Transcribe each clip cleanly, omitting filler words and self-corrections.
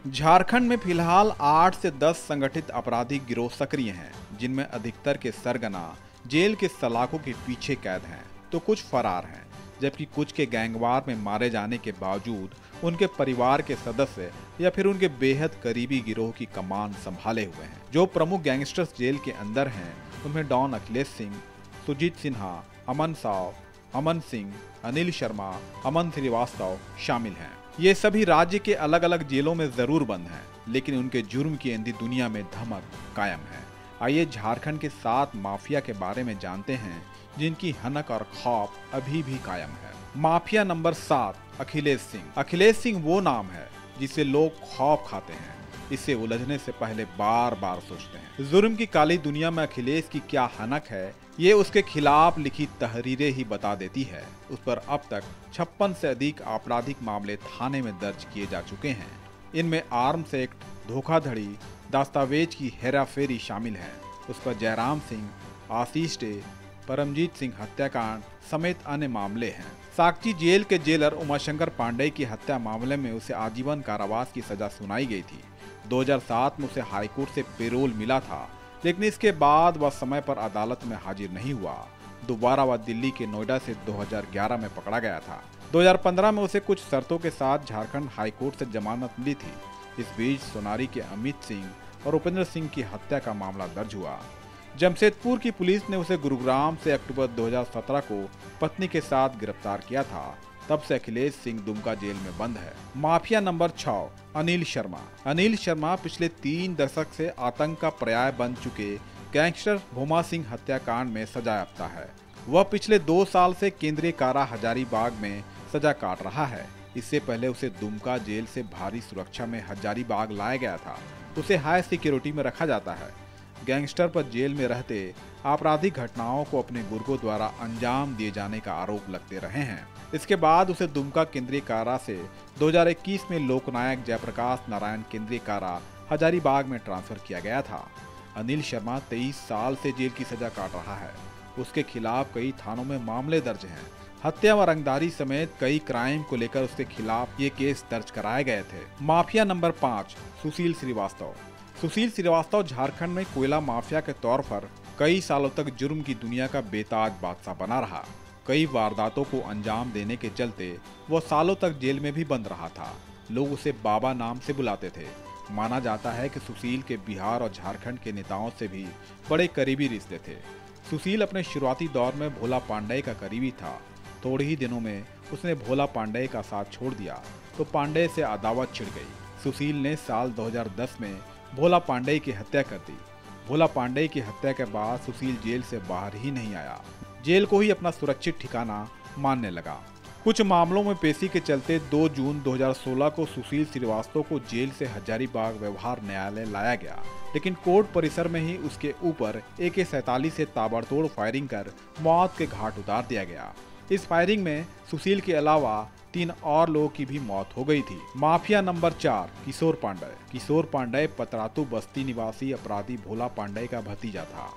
झारखंड में फिलहाल 8 से 10 संगठित आपराधिक गिरोह सक्रिय हैं, जिनमें अधिकतर के सरगना जेल के सलाखों के पीछे कैद हैं, तो कुछ फरार हैं, जबकि कुछ के गैंगवार में मारे जाने के बावजूद उनके परिवार के सदस्य या फिर उनके बेहद करीबी गिरोह की कमान संभाले हुए हैं। जो प्रमुख गैंगस्टर्स जेल के अंदर हैं, उनमें डॉन अखिलेश सिंह, सुजीत सिन्हा, अमन साव, अमन सिंह, अनिल शर्मा, अमन श्रीवास्तव शामिल हैं। ये सभी राज्य के अलग अलग जेलों में जरूर बंद हैं, लेकिन उनके जुर्म की अंधी दुनिया में धमक कायम है। आइए झारखंड के 7 माफिया के बारे में जानते हैं, जिनकी हनक और खौफ अभी भी कायम है। Mafia number 7, Akhilesh Singh. अखिलेश सिंह वो नाम है जिसे लोग खौफ खाते हैं, इसे उलझने से पहले बार बार सोचते हैं। जुर्म की काली दुनिया में अखिलेश की क्या हनक है, ये उसके खिलाफ लिखी तहरीरें ही बता देती है। उस पर अब तक 56 से अधिक आपराधिक मामले थाने में दर्ज किए जा चुके हैं। इनमें आर्म्स एक्ट, धोखाधड़ी, दस्तावेज की हेराफेरी शामिल है। उस पर जयराम सिंह, आशीष डे, परमजीत सिंह हत्याकांड समेत अन्य मामले हैं। साकची जेल के जेलर उमाशंकर पांडेय की हत्या मामले में उसे आजीवन कारावास की सजा सुनाई गई थी। 2007 में उसे हाईकोर्ट से पेरोल मिला था, लेकिन इसके बाद वह समय पर अदालत में हाजिर नहीं हुआ। दोबारा वह दिल्ली के नोएडा से 2011 में पकड़ा गया था। 2015 में उसे कुछ शर्तों के साथ झारखंड हाईकोर्ट से जमानत मिली थी। इस बीच सोनारी के अमित सिंह और उपेंद्र सिंह की हत्या का मामला दर्ज हुआ। जमशेदपुर की पुलिस ने उसे गुरुग्राम से अक्टूबर 2017 को पत्नी के साथ गिरफ्तार किया था। तब से अखिलेश सिंह दुमका जेल में बंद है। Mafia number 6, Anil Sharma. अनिल शर्मा पिछले 3 दशक से आतंक का पर्याय बन चुके गैंगस्टर भोमा सिंह हत्याकांड में सजायाफ्ता है। वह पिछले 2 साल से केंद्रीय कारा हजारीबाग में सजा काट रहा है। इससे पहले उसे दुमका जेल से भारी सुरक्षा में हजारीबाग लाया गया था। उसे हाई सिक्योरिटी में रखा जाता है। गैंगस्टर पर जेल में रहते आपराधिक घटनाओं को अपने गुर्गों द्वारा अंजाम दिए जाने का आरोप लगते रहे हैं। इसके बाद उसे दुमका केंद्रीय कारा से 2021 में लोकनायक जयप्रकाश नारायण केंद्रीय कारा हजारीबाग में ट्रांसफर किया गया था। अनिल शर्मा 23 साल से जेल की सजा काट रहा है। उसके खिलाफ कई थानों में मामले दर्ज हैं। हत्या व रंगदारी समेत कई क्राइम को लेकर उसके खिलाफ ये केस दर्ज कराए गए थे। माफिया नंबर 5, सुशील श्रीवास्तव। सुशील श्रीवास्तव झारखंड में कोयला माफिया के तौर पर कई सालों तक जुर्म की दुनिया का बेताज बादशाह बना रहा। कई वारदातों को अंजाम देने के चलते वह सालों तक जेल में भी बंद रहा था। लोग उसे बाबा नाम से बुलाते थे। माना जाता है कि सुशील के बिहार और झारखंड के नेताओं से भी बड़े करीबी रिश्ते थे। सुशील अपने शुरुआती दौर में भोला पांडेय का करीबी था। थोड़े ही दिनों में उसने भोला पांडेय का साथ छोड़ दिया तो पांडेय से अदावत छिड़ गई। सुशील ने साल 2010 में भोला पांडेय की हत्या कर दी। भोला पांडेय की हत्या के बाद सुशील जेल से बाहर ही नहीं आया। जेल को ही अपना सुरक्षित ठिकाना मानने लगा। कुछ मामलों में पेशी के चलते 2 जून 2016 को सुशील श्रीवास्तव को जेल से हजारीबाग व्यवहार न्यायालय लाया गया, लेकिन कोर्ट परिसर में ही उसके ऊपर AK-47 से ताबड़तोड़ फायरिंग कर मौत के घाट उतार दिया गया। इस फायरिंग में सुशील के अलावा 3 और लोगों की भी मौत हो गई थी। माफिया नंबर 4, किशोर पांडेय। किशोर पांडेय पतरातू बस्ती निवासी अपराधी भोला पांडेय का भतीजा था।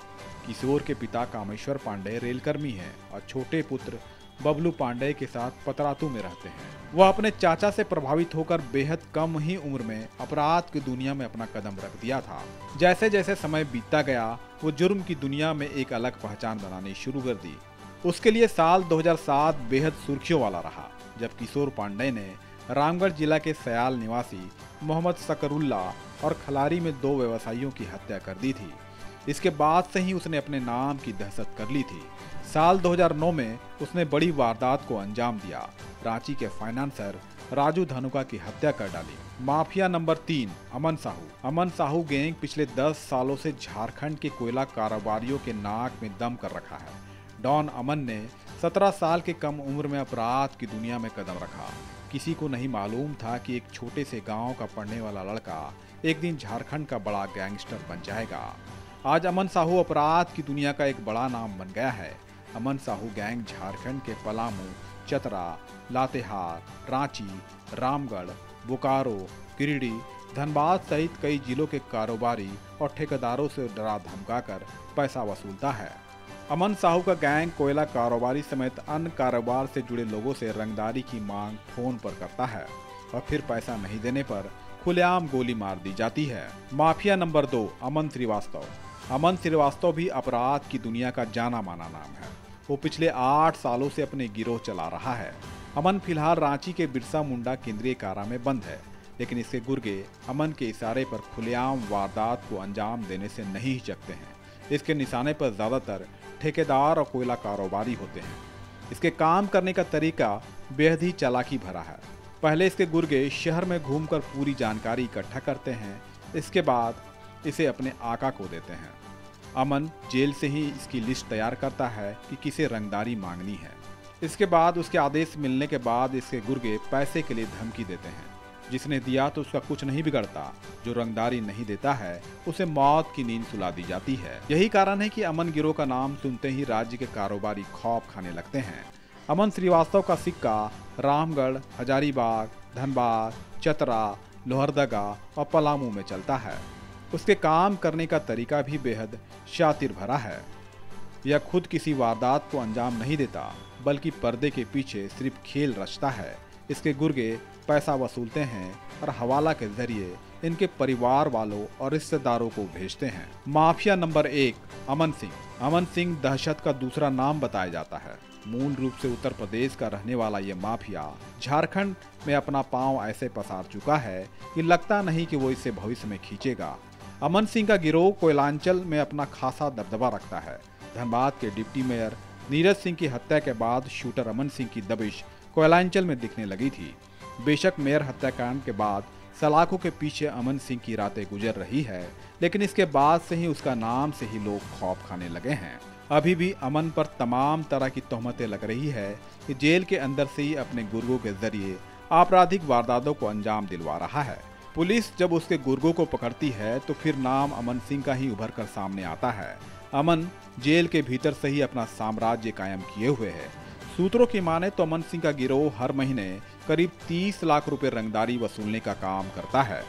किशोर के पिता कामेश्वर पांडेय रेलकर्मी हैं और छोटे पुत्र बबलू पांडेय के साथ पतरातू में रहते हैं। वह अपने चाचा से प्रभावित होकर बेहद कम ही उम्र में अपराध की दुनिया में अपना कदम रख दिया था। जैसे जैसे समय बीतता गया, वो जुर्म की दुनिया में एक अलग पहचान बनानी शुरू कर दी। उसके लिए साल 2007 बेहद सुर्खियों वाला रहा, जब किशोर पांडेय ने रामगढ़ जिला के सयाल निवासी मोहम्मद सकरुल्ला और खलारी में 2 व्यवसायियों की हत्या कर दी थी। इसके बाद से ही उसने अपने नाम की दहशत कर ली थी। साल 2009 में उसने बड़ी वारदात को अंजाम दिया। रांची के फाइनेंसर राजू धनुका की हत्या कर डाली। माफिया नंबर 3, अमन साहू। अमन साहू गैंग पिछले 10 सालों से झारखंड के कोयला कारोबारियों के नाक में दम कर रखा है। डॉन अमन ने 17 साल के कम उम्र में अपराध की दुनिया में कदम रखा। किसी को नहीं मालूम था कि एक छोटे से गांव का पढ़ने वाला लड़का एक दिन झारखंड का बड़ा गैंगस्टर बन जाएगा। आज अमन साहू अपराध की दुनिया का एक बड़ा नाम बन गया है। अमन साहू गैंग झारखंड के पलामू, चतरा, लातेहार, रांची, रामगढ़, बोकारो, गिरिडीह, धनबाद सहित कई जिलों के कारोबारी और ठेकेदारों से डरा धमकाकर पैसा वसूलता है। अमन साहू का गैंग कोयला कारोबारी समेत अन्य कारोबार से जुड़े लोगों से रंगदारी की मांग फोन पर करता है और फिर पैसा नहीं देने पर खुलेआम गोली मार दी जाती है। माफिया नंबर 2, अमन श्रीवास्तव। अमन श्रीवास्तव भी अपराध की दुनिया का जाना माना नाम है। वो पिछले 8 सालों से अपने गिरोह चला रहा है। अमन फिलहाल रांची के बिरसा मुंडा केंद्रीय कारा में बंद है, लेकिन इसके गुर्गे अमन के इशारे पर खुलेआम वारदात को अंजाम देने से नहीं हिचकते हैं। इसके निशाने पर ज्यादातर ठेकेदार और कोयला कारोबारी होते हैं। इसके काम करने का तरीका बेहद ही चालाकी भरा है। पहले इसके गुर्गे शहर में घूमकर पूरी जानकारी इकट्ठा करते हैं, इसके बाद इसे अपने आका को देते हैं। अमन जेल से ही इसकी लिस्ट तैयार करता है कि किसे रंगदारी मांगनी है। इसके बाद उसके आदेश मिलने के बाद इसके गुर्गे पैसे के लिए धमकी देते हैं। जिसने दिया तो उसका कुछ नहीं बिगड़ता, जो रंगदारी नहीं देता है उसे मौत की नींद सुला दी जाती है। यही कारण है कि अमन गिरोह का नाम सुनते ही राज्य के कारोबारी खौफ खाने लगते हैं। अमन श्रीवास्तव का सिक्का रामगढ़, हजारीबाग, धनबाद, चतरा, लोहरदगा और पलामू में चलता है। उसके काम करने का तरीका भी बेहद शातिर भरा है। यह खुद किसी वारदात को अंजाम नहीं देता, बल्कि पर्दे के पीछे सिर्फ खेल रचता है। इसके गुर्गे पैसा वसूलते हैं और हवाला के जरिए इनके परिवार वालों और रिश्तेदारों को भेजते हैं। Mafia number 1, Aman Singh. अमन सिंह दहशत का दूसरा नाम बताया जाता है। मूल रूप से उत्तर प्रदेश का रहने वाला ये माफिया झारखंड में अपना पांव ऐसे पसार चुका है कि लगता नहीं कि वो इसे भविष्य में खींचेगा। अमन सिंह का गिरोह कोयलांचल में अपना खासा दबदबा रखता है। धनबाद के डिप्टी मेयर नीरज सिंह की हत्या के बाद शूटर अमन सिंह की दबिश कोयलांचल में दिखने लगी थी। बेशक मेयर हत्याकांड के बाद सलाखों के पीछे अमन सिंह की रातें गुजर रही है, लेकिन इसके बाद से ही उसका नाम से ही लोग खौफ खाने लगे हैं। अभी भी अमन पर तमाम तरह की तोहमतें लग रही है कि जेल के अंदर से ही अपने गुर्गों के जरिए आपराधिक वारदातों को अंजाम दिलवा रहा है। पुलिस जब उसके गुर्गों को पकड़ती है तो फिर नाम अमन सिंह का ही उभर कर सामने आता है। अमन जेल के भीतर से ही अपना साम्राज्य कायम किए हुए है। सूत्रों की माने तो अमन सिंह का गिरोह हर महीने करीब 30 लाख रुपए रंगदारी वसूलने का काम करता है।